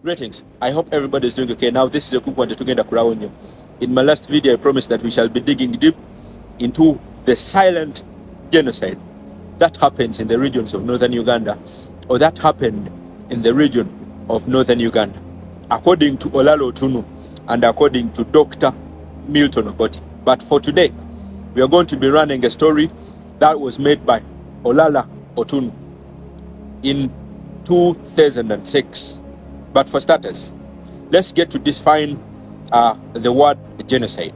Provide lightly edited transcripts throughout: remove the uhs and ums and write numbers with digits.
Greetings. I hope everybody is doing okay. Now, this is a quick one to get around you. In my last video, I promised that we shall be digging deep into the silent genocide that happens in the regions of northern Uganda, or that happened in the region of northern Uganda, according to Olalo Otunu and according to Dr. Milton Obote. But for today, we are going to be running a story that was made by Olala Otunu in 2006. But for starters, let's get to define the word genocide.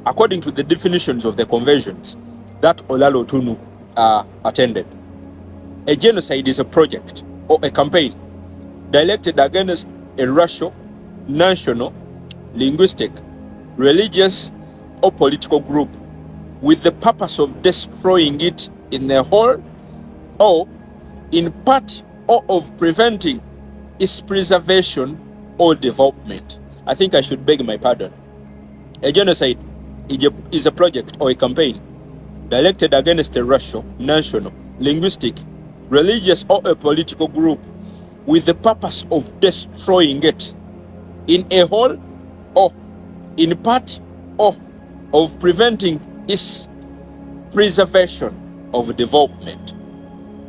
According to the definitions of the conventions that Olalo Otunu attended, a genocide is a project or a campaign directed against a racial, national, linguistic, religious, or political group with the purpose of destroying it in a whole or in part, or of preventing its preservation or development. I think I should beg my pardon. A genocide is a project or a campaign directed against a racial, national, linguistic, religious, or a political group with the purpose of destroying it in a whole or in part, or of preventing its preservation of development.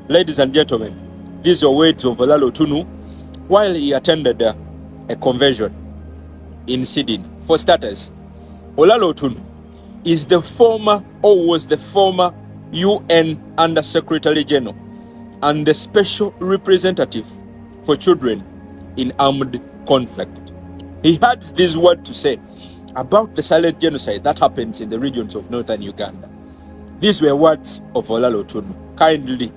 Ladies and gentlemen, these are words of Olalo Otunu while he attended a convention in Sydney. For starters, Olalo Otunu is the former, or was the former, UN Under-Secretary General and the Special Representative for Children in Armed Conflict. He had this word to say about the silent genocide that happens in the regions of northern Uganda. These were words of Olalo Otunu. Kindly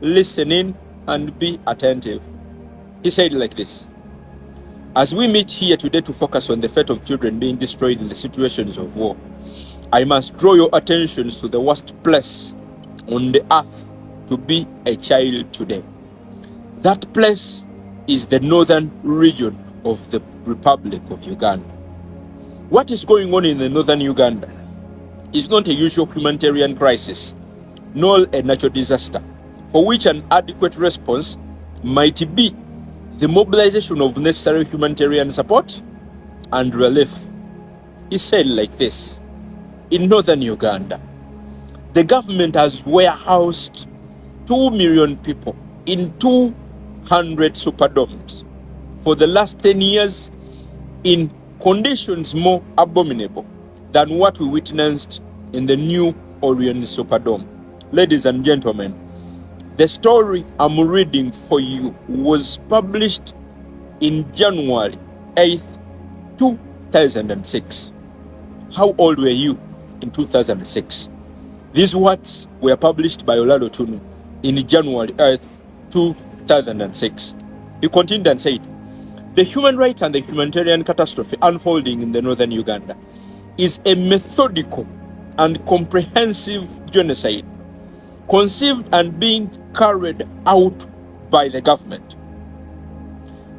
listen in and be attentive. He said like this: as we meet here today to focus on the fate of children being destroyed in the situations of war, I must draw your attentions to the worst place on the earth to be a child today. That place is the northern region of the Republic of Uganda. What is going on in the northern Uganda is not a usual humanitarian crisis, nor a natural disaster, for which an adequate response might be the mobilization of necessary humanitarian support and relief. He said like this: in northern Uganda, the government has warehoused 2 million people in 200 superdomes for the last 10 years in conditions more abominable than what we witnessed in the New Orleans Superdome. Ladies and gentlemen, the story I'm reading for you was published in January 8th, 2006. How old were you in 2006? These words were published by Olalo Otunu in January 8th, 2006. He continued and said, the human rights and the humanitarian catastrophe unfolding in the northern Uganda is a methodical and comprehensive genocide conceived and being carried out by the government.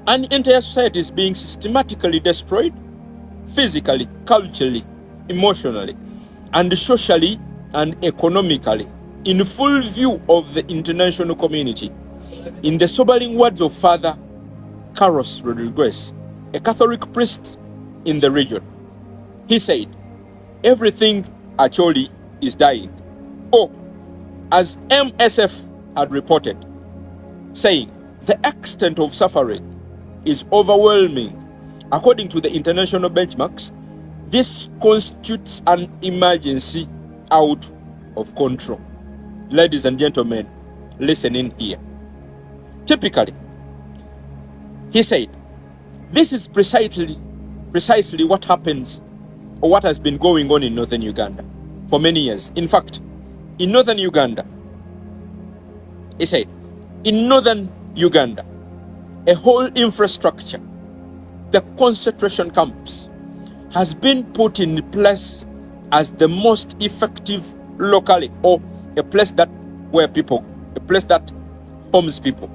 An entire society is being systematically destroyed, physically, culturally, emotionally, and socially and economically, in full view of the international community. In the sobering words of Father Carlos Rodriguez, a Catholic priest in the region, he said, everything actually is dying. Oh, as MSF had reported, saying the extent of suffering is overwhelming. According to the international benchmarks, this constitutes an emergency out of control. Ladies and gentlemen, listen in here. Typically, he said, this is precisely what happens, or what has been going on in northern Uganda for many years. In fact, in northern Uganda, he said, in northern Uganda, a whole infrastructure, the concentration camps, has been put in place as the most effective locally, or a place that homes people,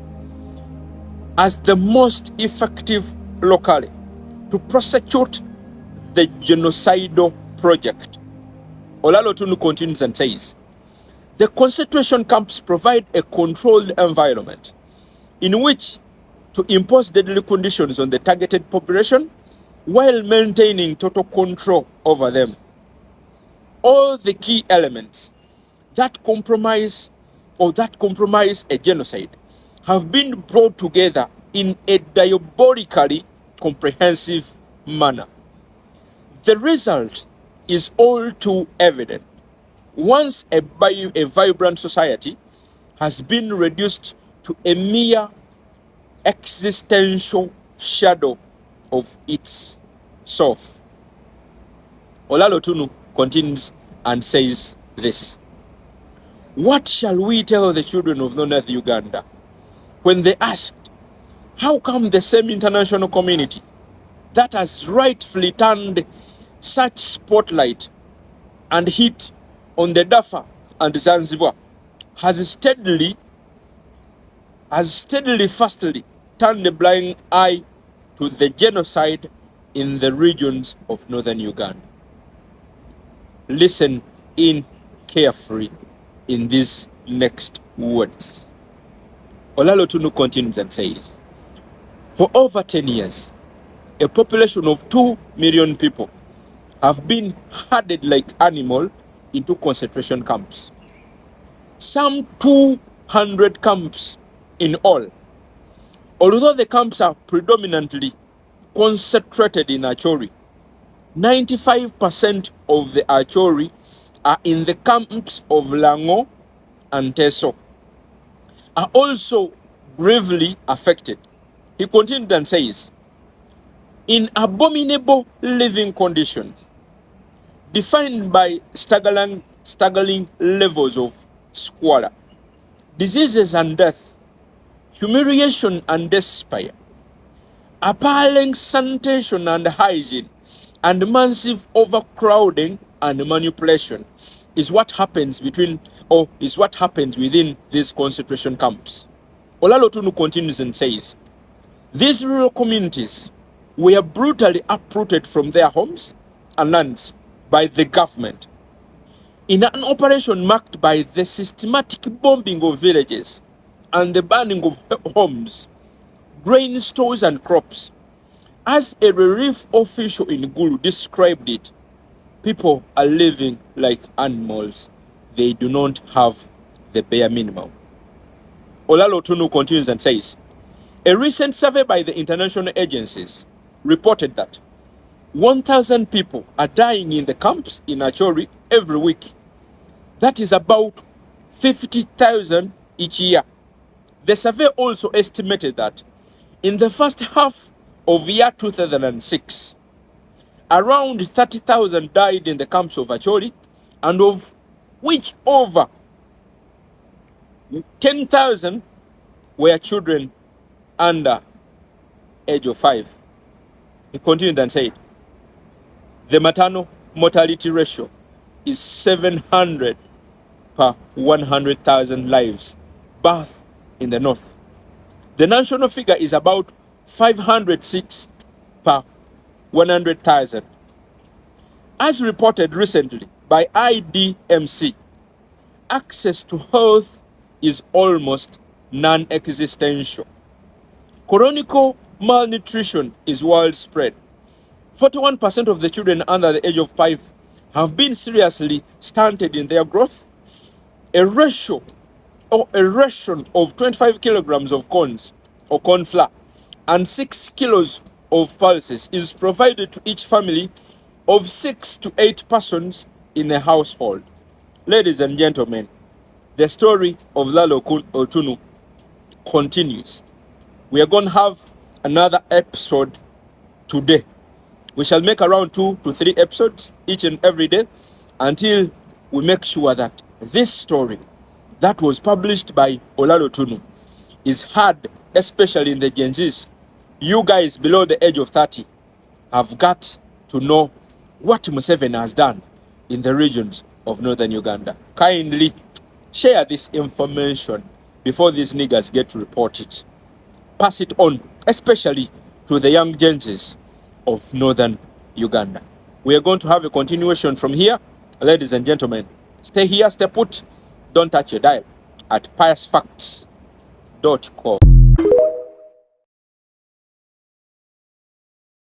as the most effective locally to prosecute the genocidal project. Olalo Otunu continues and says, the concentration camps provide a controlled environment in which to impose deadly conditions on the targeted population while maintaining total control over them. All the key elements that compromise a genocide have been brought together in a diabolically comprehensive manner. The result is all too evident. Once a vibrant society has been reduced to a mere existential shadow of its self. Olalo Tunu continues and says this: what shall we tell the children of North Uganda when they asked, how come the same international community that has rightfully turned such spotlight and heat on the Dafa and Zanzibar has steadily, fastly turned a blind eye to the genocide in the regions of northern Uganda? Listen in carefully in these next words. Olalo Tunu continues and says, for over 10 years, a population of 2 million people have been herded like animals into concentration camps. Some 200 camps in all. Although the camps are predominantly concentrated in Acholi, 95% of the Acholi are in the camps of Lango and Teso, are also gravely affected. He continued and says, in abominable living conditions, defined by staggering levels of squalor, diseases and death, humiliation and despair, appalling sanitation and hygiene, and massive overcrowding and manipulation is what happens within these concentration camps. Olalo Tunu continues and says, these rural communities were brutally uprooted from their homes and lands by the government in an operation marked by the systematic bombing of villages and the burning of homes, grain stores and crops. As a relief official in Gulu described it, people are living like animals. They do not have the bare minimum. Olalo Tunu continues and says, a recent survey by the international agencies reported that 1,000 people are dying in the camps in Acholi every week. That is about 50,000 each year. The survey also estimated that in the first half of year 2006, around 30,000 died in the camps of Acholi, and of which over 10,000 were children under age of 5. He continued and said, the maternal mortality ratio is 700 per 100,000 lives birth in the north. The national figure is about 506 per 100,000. As reported recently by IDMC, access to health is almost non-existential. Chronic malnutrition is widespread. 41% of the children under the age of 5 have been seriously stunted in their growth. A ration of 25 kilograms of corns or corn flour and 6 kilos of pulses is provided to each family of 6 to 8 persons in a household. Ladies and gentlemen, the story of Olalo Tunu continues. We are going to have another episode today. We shall make around 2 to 3 episodes each and every day until we make sure that this story that was published by Olalo Tunu is heard, especially in the Gen Zs. You guys below the age of 30 have got to know what Museveni has done in the regions of northern Uganda. Kindly share this information before these niggas get to report it. Pass it on, especially to the young Gen Zs of northern Uganda. We are going to have a continuation from here. Ladies and gentlemen, stay here, stay put. Don't touch your dial at piousfacts.com.